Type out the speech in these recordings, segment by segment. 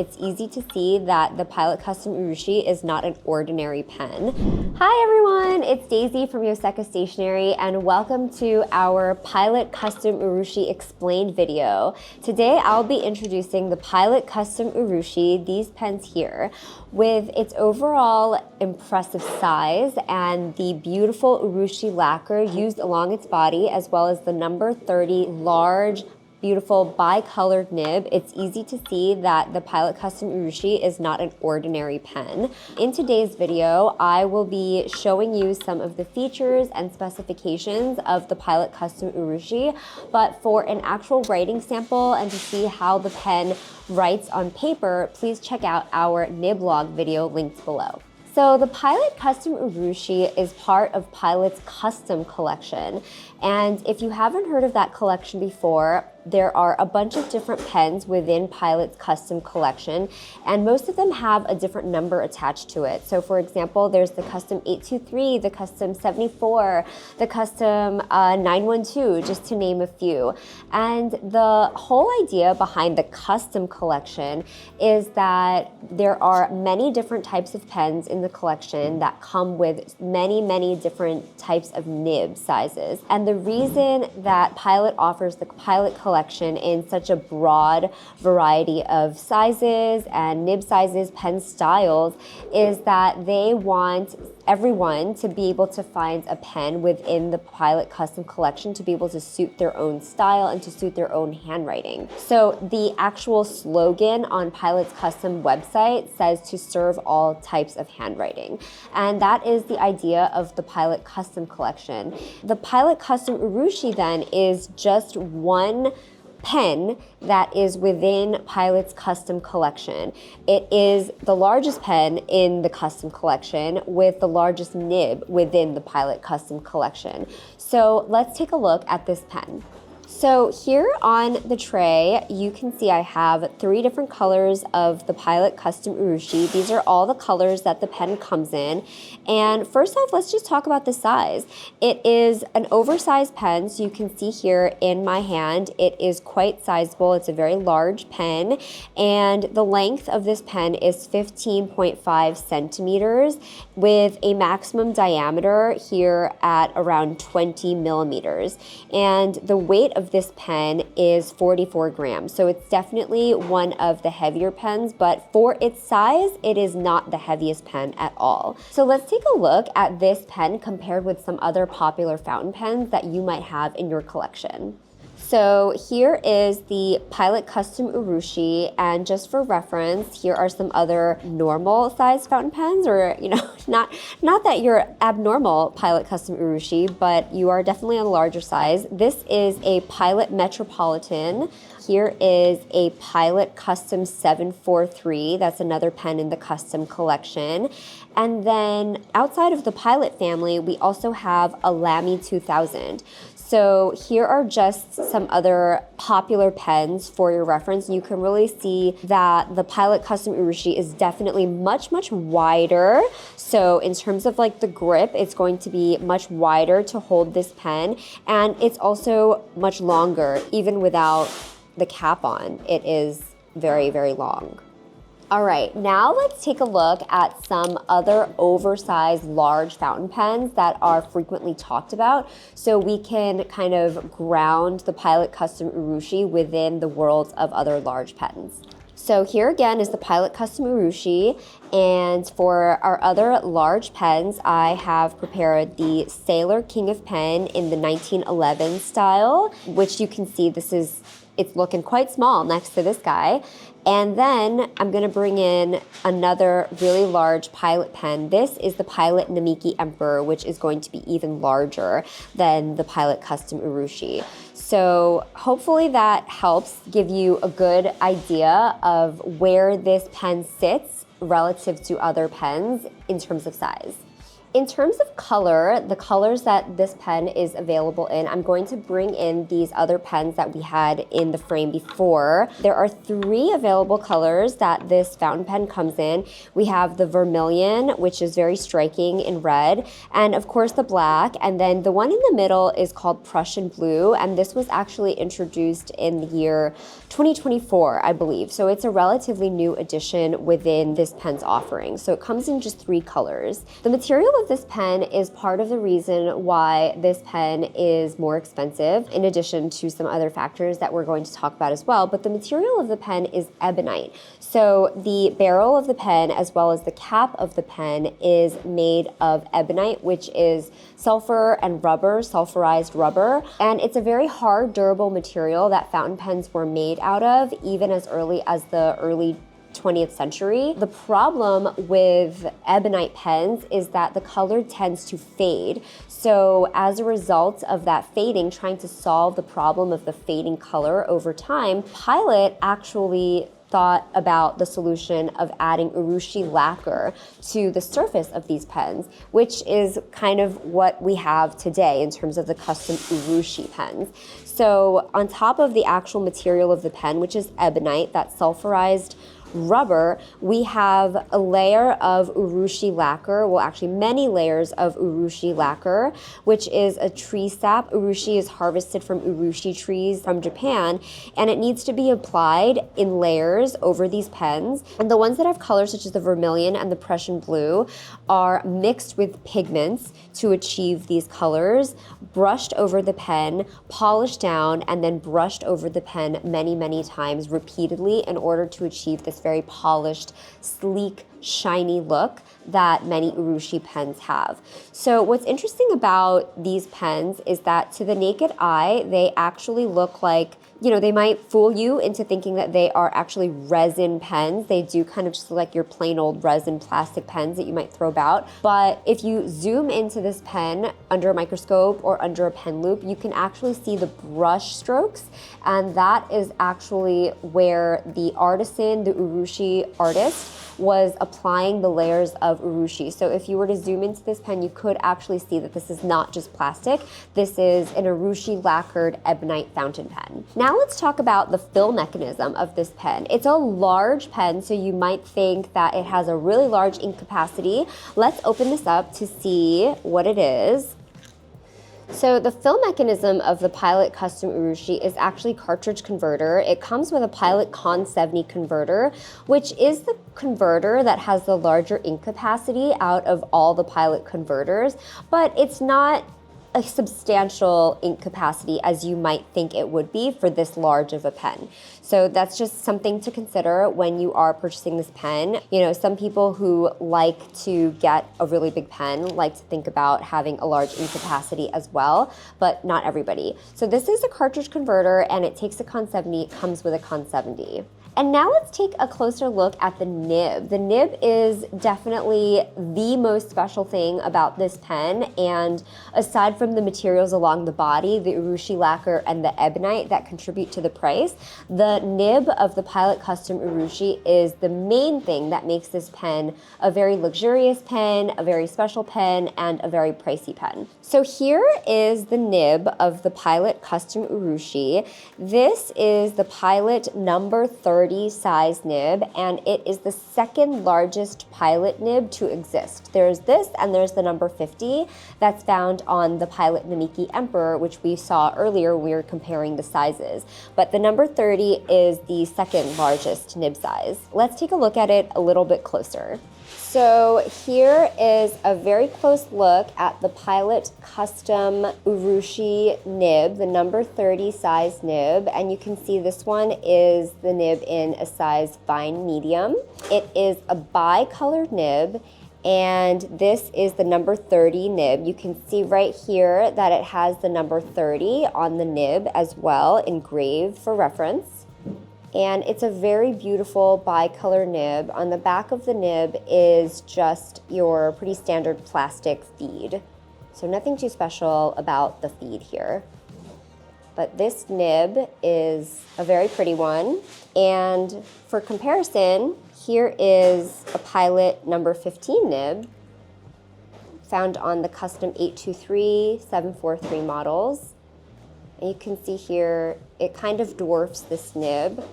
It's easy to see that the Pilot Custom Urushi is not an ordinary pen. Hi everyone, it's Daisy from Yoseka Stationery and welcome to our Pilot Custom Urushi Explained video. Today I'll be introducing the Pilot Custom Urushi, these pens here, with its overall impressive size and the beautiful Urushi lacquer used along its body, as well as the number 30 large beautiful bi-colored nib. It's easy to see that the Pilot Custom Urushi is not an ordinary pen. In today's video, I will be showing you some of the features and specifications of the Pilot Custom Urushi, but for an actual writing sample and to see how the pen writes on paper, please check out our nib log video linked below. So the Pilot Custom Urushi is part of Pilot's Custom collection. And if you haven't heard of that collection before, there are a bunch of different pens within Pilot's Custom collection, and most of them have a different number attached to it. So for example, there's the Custom 823, the Custom 74, the Custom 912, just to name a few. And the whole idea behind the Custom collection is that there are many different types of pens in the collection that come with many different types of nib sizes. And the reason that Pilot offers the Pilot collection in such a broad variety of sizes and nib sizes, pen styles, is that they want everyone to be able to find a pen within the Pilot Custom collection to be able to suit their own style and to suit their own handwriting. So the actual slogan on Pilot's Custom website says to serve all types of handwriting. And that is the idea of the Pilot Custom collection. The Pilot Custom Urushi then is just one pen that is within Pilot's Custom collection. It is the largest pen in the Custom collection with the largest nib within the Pilot Custom collection. So let's take a look at this pen. So here on the tray, you can see I have 3 different colors of the Pilot Custom Urushi. These are all the colors that the pen comes in. And first off, let's just talk about the size. It is an oversized pen, so you can see here in my hand, it is quite sizable. It's a very large pen, and the length of this pen is 15.5 centimeters with a maximum diameter here at around 20 millimeters. And the weight of this pen is 44 grams. So it's definitely one of the heavier pens, but for its size, it is not the heaviest pen at all. So let's take a look at this pen compared with some other popular fountain pens that you might have in your collection. So here is the Pilot Custom Urushi, and just for reference, here are some other normal size fountain pens, or not that you're abnormal Pilot Custom Urushi, but you are definitely on a larger size. This is a Pilot Metropolitan. Here is a Pilot Custom 743. That's another pen in the Custom collection. And then outside of the Pilot family, we also have a Lamy 2000. So here are just some other popular pens for your reference. You can really see that the Pilot Custom Urushi is definitely much wider. So in terms of like the grip, it's going to be much wider to hold this pen. And it's also much longer, even without the cap on. It is very long. All right, now let's take a look at some other oversized large fountain pens that are frequently talked about, so we can kind of ground the Pilot Custom Urushi within the world of other large pens. So here again is the Pilot Custom Urushi, and for our other large pens, I have prepared the Sailor King of Pen in the 1911 style, which you can see it's looking quite small next to this guy. And then I'm gonna bring in another really large Pilot pen. This is the Pilot Namiki Emperor, which is going to be even larger than the Pilot Custom Urushi. So hopefully that helps give you a good idea of where this pen sits relative to other pens in terms of size. In terms of color, the colors that this pen is available in, I'm going to bring in these other pens that we had in the frame before. There are 3 available colors that this fountain pen comes in. We have the vermilion, which is very striking in red, and of course the black, and then the one in the middle is called Prussian blue, and this was actually introduced in the year 2024, I believe. So it's a relatively new addition within this pen's offering. So it comes in just 3 colors. The material of this pen is part of the reason why this pen is more expensive, in addition to some other factors that we're going to talk about as well. But the material of the pen is ebonite. So the barrel of the pen, as well as the cap of the pen, is made of ebonite, which is sulfur and rubber, sulfurized rubber. And it's a very hard, durable material that fountain pens were made out of, even as early as the early 20th century. The problem with ebonite pens is that the color tends to fade. So as a result of that fading, trying to solve the problem of the fading color over time, Pilot actually thought about the solution of adding urushi lacquer to the surface of these pens, which is kind of what we have today in terms of the custom urushi pens. So on top of the actual material of the pen, which is ebonite, that sulfurized rubber, we have a layer of urushi lacquer, well actually many layers of urushi lacquer, which is a tree sap. Urushi is harvested from urushi trees from Japan, and it needs to be applied in layers over these pens. And the ones that have colors such as the vermilion and the Prussian blue are mixed with pigments to achieve these colors, brushed over the pen, polished down, and then brushed over the pen many, many times repeatedly in order to achieve this very polished, sleek, shiny look that many urushi pens have. So what's interesting about these pens is that to the naked eye, they actually look like, you know, they might fool you into thinking that they are actually resin pens. They do kind of just look like your plain old resin plastic pens that you might throw about. But if you zoom into this pen under a microscope or under a pen loop, you can actually see the brush strokes. And that is actually where the artisan, the urushi artist, was applying the layers of urushi. So if you were to zoom into this pen, you could actually see that this is not just plastic. This is an urushi lacquered ebonite fountain pen. Now let's talk about the fill mechanism of this pen. It's a large pen, so you might think that it has a really large ink capacity. Let's open this up to see what it is. So the fill mechanism of the Pilot Custom Urushi is actually cartridge converter. It comes with a Pilot Con 70 converter, which is the converter that has the larger ink capacity out of all the Pilot converters, but it's not a substantial ink capacity as you might think it would be for this large of a pen. So that's just something to consider when you are purchasing this pen. You know, some people who like to get a really big pen like to think about having a large ink capacity as well, but not everybody. So this is a cartridge converter and it takes a Con 70, it comes with a Con 70. And now let's take a closer look at the nib. The nib is definitely the most special thing about this pen, and aside from the materials along the body, the urushi lacquer and the ebonite that contribute to the price, the nib of the Pilot Custom Urushi is the main thing that makes this pen a very luxurious pen, a very special pen, and a very pricey pen. So here is the nib of the Pilot Custom Urushi. This is the Pilot number 30 size nib, and it is the second largest Pilot nib to exist. There's this and there's the number 50 that's found on the Pilot Namiki Emperor, which we saw earlier when we were comparing the sizes. But the number 30 is the second largest nib size. Let's take a look at it a little bit closer. So here is a very close look at the Pilot Custom Urushi nib, the number 30 size nib, and you can see this one is the nib in a size fine medium. It is a bi-colored nib, and this is the number 30 nib. You can see right here that it has the number 30 on the nib as well, engraved for reference. And it's a very beautiful bi-color nib. On the back of the nib is just your pretty standard plastic feed. So nothing too special about the feed here. But this nib is a very pretty one. And for comparison, here is a Pilot number 15 nib. found on the Custom 823, 743 models. And you can see here, it kind of dwarfs this nib.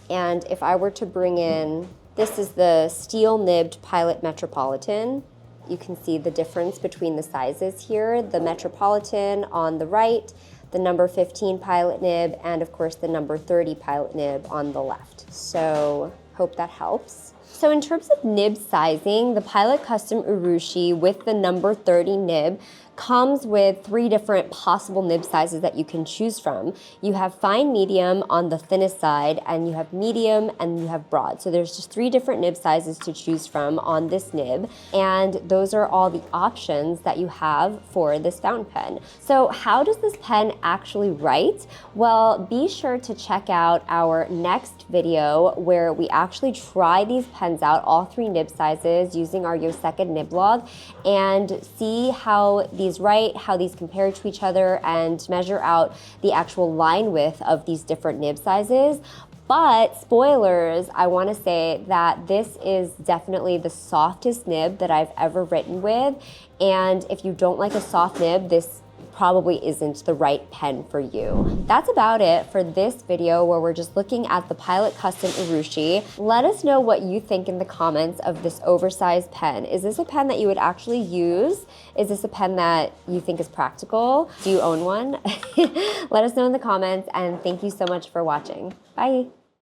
And if I were to bring in, this is the steel nibbed Pilot Metropolitan. You can see the difference between the sizes here. The Metropolitan on the right, the number 15 Pilot nib, and of course the number 30 Pilot nib on the left. So hope that helps. So in terms of nib sizing, the Pilot Custom Urushi with the number 30 nib comes with 3 different possible nib sizes that you can choose from. You have fine medium on the thinnest side, and you have medium, and you have broad. So there's just 3 different nib sizes to choose from on this nib, and those are all the options that you have for this fountain pen. So how does this pen actually write? Well, be sure to check out our next video where we actually try these pens out, all 3 nib sizes, using our Yoseka nib log, and see how these write, how these compare to each other, and measure out the actual line width of these different nib sizes. But spoilers, I want to say that this is definitely the softest nib that I've ever written with, and if you don't like a soft nib, this probably isn't the right pen for you. That's about it for this video where we're just looking at the Pilot Custom Urushi. Let us know what you think in the comments of this oversized pen. Is this a pen that you would actually use? Is this a pen that you think is practical? Do you own one? Let us know in the comments, and thank you so much for watching. Bye.